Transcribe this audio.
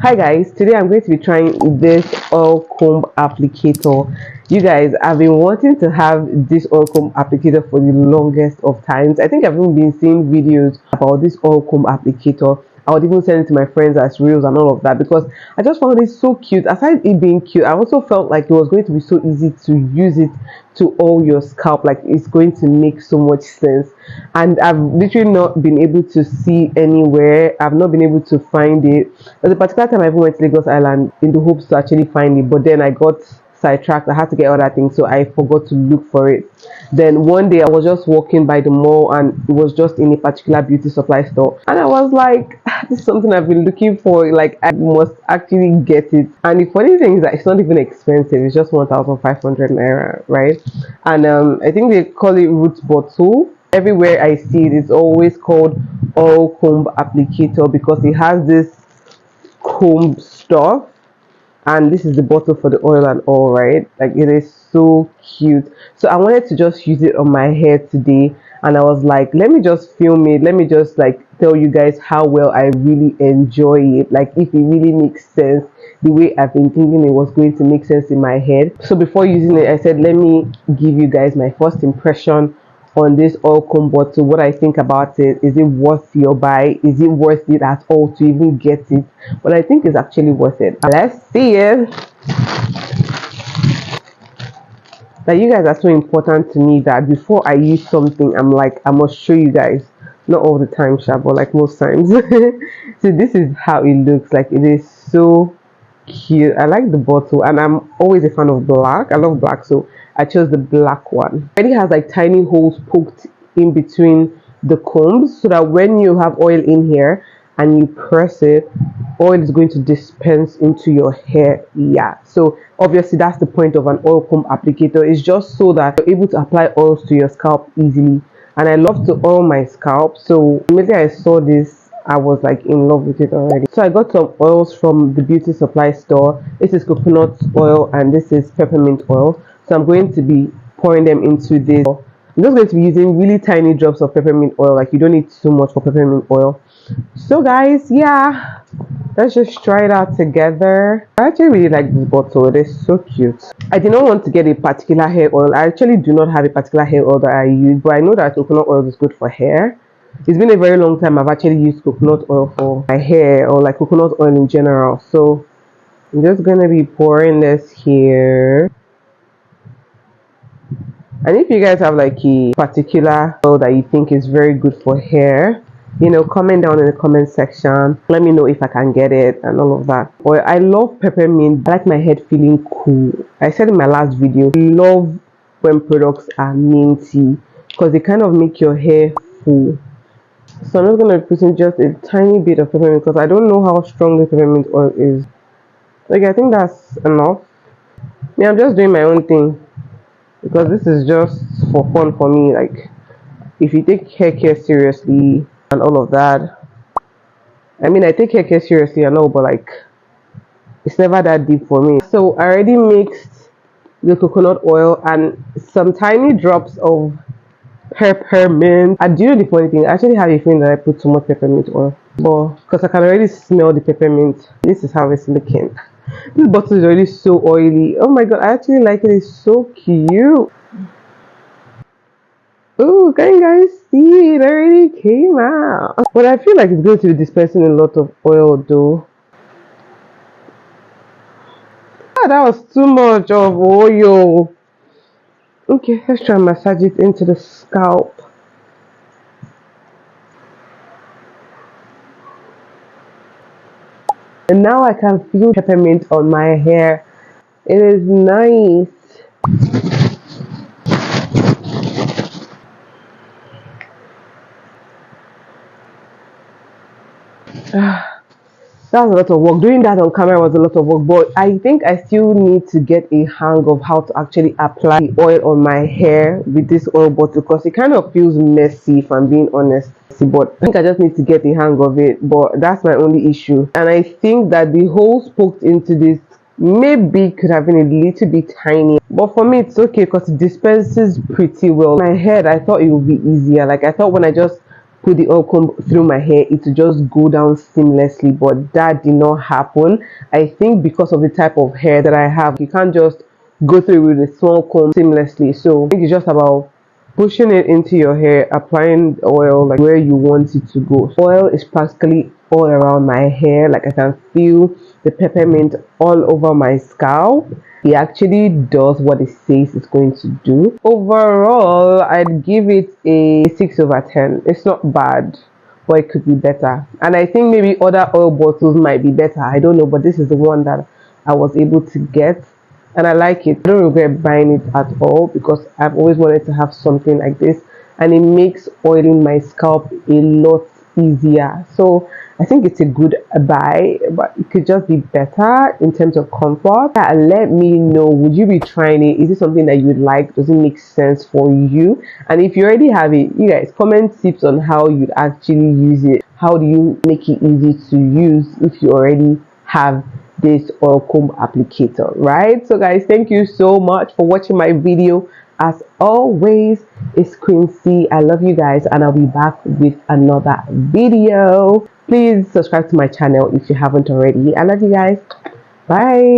Hi guys, today I'm going to be trying this oil comb applicator. You guys, I've been wanting to have this oil comb applicator for the longest of times. I think I've even been seeing videos about this oil comb applicator. I would even send it to my friends as reels and all of that because I just found it so cute. Aside it being cute, I also felt like it was going to be so easy to use it to oil your scalp. Like it's going to make so much sense. And I've literally not been able to see anywhere. I've not been able to find it. There's a particular time I even went to Lagos Island in the hopes to actually find it, but then I got sidetracked. I had to get other things, so I forgot to look for it. Then one day I was just walking by the mall and it was just in a particular beauty supply store, and I was like, this is something I've been looking for. Like I must actually get it. And the funny thing is that it's not even expensive. It's just 1,500 naira, right? And I think they call it root bottle. Everywhere I see it, it's always called oil comb applicator because it has this comb stuff, and this is the bottle for the oil and all, right? Like it is so cute. So I wanted to just use it on my hair today, and I was like, let me just film it, let me just like tell you guys how well I really enjoy it, like if it really makes sense the way I've been thinking it was going to make sense in my head. So before using it, I said let me give you guys my first impression on this oil comb bottle, what I think about it. Is it worth your buy? Is it worth it at all to even get it? But I think it's actually worth it. Let's see it. That you guys are so important to me that before I use something, I'm like, I must show you guys. Not all the time, sha, but like most times. So this is how it looks like. It is so cute. I like the bottle, and I'm always a fan of black. I love black, so I chose the black one. It has like tiny holes poked in between the combs so that when you have oil in here and you press it, oil is going to dispense into your hair. Yeah, so obviously that's the point of an oil comb applicator. It's just so that you're able to apply oils to your scalp easily. And I love to oil my scalp, so immediately I saw this, I was like in love with it already. So I got some oils from the beauty supply store. This is coconut oil and this is peppermint oil. So I'm going to be pouring them into this. I'm just going to be using really tiny drops of peppermint oil. Like you don't need too much for peppermint oil. So guys, yeah, let's just try it out together. I actually really like this bottle. It is so cute. I did not want to get a particular hair oil. I actually do not have a particular hair oil that I use, but I know that coconut oil is good for hair. It's been a very long time I've actually used coconut oil for my hair, or like coconut oil in general. So I'm just gonna be pouring this here. And if you guys have like a particular oil that you think is very good for hair, you know, comment down in the comment section. Let me know if I can get it and all of that. Or I love peppermint. I like my head feeling cool. I said in my last video, I love when products are minty because they kind of make your hair full. So I'm just going to put in just a tiny bit of peppermint because I don't know how strong the peppermint oil is. Like I think that's enough. Yeah, I'm just doing my own thing because this is just for fun for me. Like if you take hair care seriously and all of that, I mean I take hair care seriously, I know, but like it's never that deep for me. So I already mixed the coconut oil and some tiny drops of peppermint. And do you know the funny thing? I actually have a feeling that I put too much peppermint oil, but because I can already smell the peppermint. This is how it's looking. This bottle is already so oily. Oh my god, I actually like it. It's so cute. Oh, can you guys see? It already came out. But I feel like it's going to be dispensing a lot of oil though. Ah, that was too much of oil. Okay, let's try and massage it into the scalp. And now I can feel peppermint on my hair. It is nice. That was a lot of work. Doing that on camera was a lot of work, but I think I still need to get a hang of how to actually apply the oil on my hair with this oil bottle because it kind of feels messy, if I'm being honest. But I think I just need to get the hang of it, but that's my only issue. And I think that the holes poked into this maybe could have been a little bit tiny, but for me it's okay because it dispenses pretty well. In my head I thought it would be easier. Like I thought when I just put the oil comb through my hair, it will just go down seamlessly, but that did not happen. I think because of the type of hair that I have, you can't just go through with a small comb seamlessly. So I think it's just about pushing it into your hair, applying the oil like where you want it to go. Oil is practically all around my hair, like I can feel the peppermint all over my scalp. It actually does what it says it's going to do. Overall, I'd give it a 6/10. It's not bad, but it could be better. And I think maybe other oil bottles might be better, I don't know, but this is the one that I was able to get, and I like it. I don't regret buying it at all because I've always wanted to have something like this, and it makes oiling my scalp a lot easier. So I think it's a good buy, but it could just be better in terms of comfort. Let me know, would you be trying it? Is it something that you would like? Does it make sense for you? And if you already have it, you guys comment tips on how you'd actually use it. How do you make it easy to use if you already have this oil comb applicator, right? So guys, thank you so much for watching my video. As always, it's QueenC. I love you guys, and I'll be back with another video. Please subscribe to my channel if you haven't already. I love you guys. Bye.